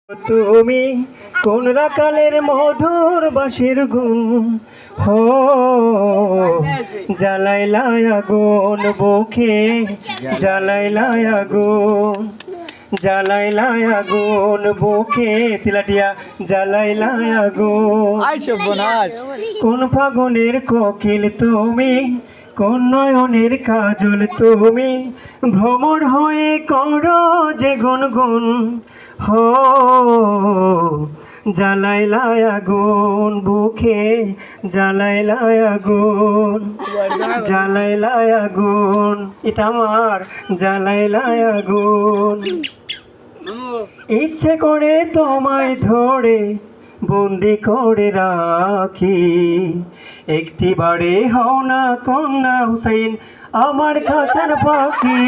তুমি কোন রাকালের মধুর বাঁশির গুণ হো জ্বালাইলা আগুন বুকে জ্বালাইলা আগুন জ্বালাইলা আগুন বুকে তিলাটিয়া জ্বালাইলা আগুন কোন ফাগুনের কোকিল তুমি কোন নয়নের কাজল তুমি ভ্রমর হয়ে করো যে গুনগুন হো জ্বালাইলা আগুন বুকে জ্বালাইলা আগুন জ্বালাইলা আগুন এটা আমার জ্বালাইলা আগুন ইচ্ছে করে তোমায় ধরে বন্দি করে রাখি একটি বারে হও না কন্যা হুসাইন আমার খাঁচার পাখি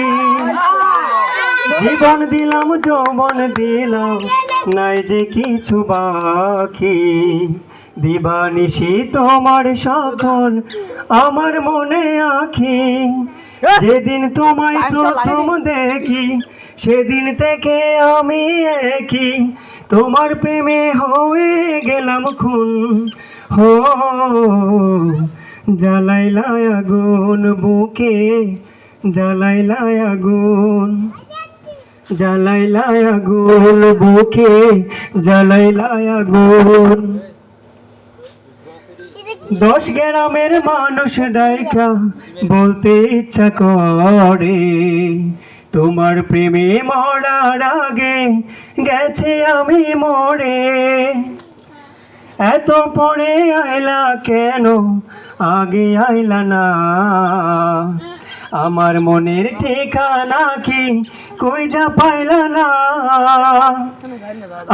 জীবন দিলাম যৌবন দিলাম নাই যে কিছু বাকি দিবানিশি তোমার সকল আমার মনে আঁখি যেদিন তোমায় প্রথম দেখি সেদিন থেকে আমি একই তোমার প্রেমে হয়ে গেলাম খুন হো জ্বালাইলা আগুন বুকে জ্বালাইলা আগুন জ্বালাইলা আগুন বুকে জ্বালাইলা আগুন 10 গ্রামের মানুষ ডাইকা বলতে ইচ্ছা করে তোমার প্রেমে মরার আগে গেছে আমি মরে এত পরে আইলা কেন আগে আইলা না আমার মনের ঠিকানা কি কই যা পাইলা না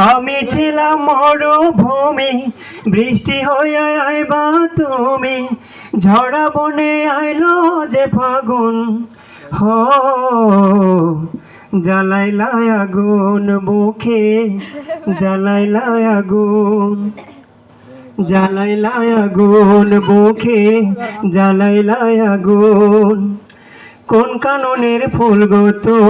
আমি ছিলাম মরুভূমি বৃষ্টি হইয়া আইবা তুমি ঝড়া বনে আইলো যে ফাগুন হো জ্বালাইলা আগুন বুকে জ্বালাইলা আগুন জ্বালাইলা আগুন বুকে জ্বালাইলা আগুন কোন কাননের ফুল গো তুমি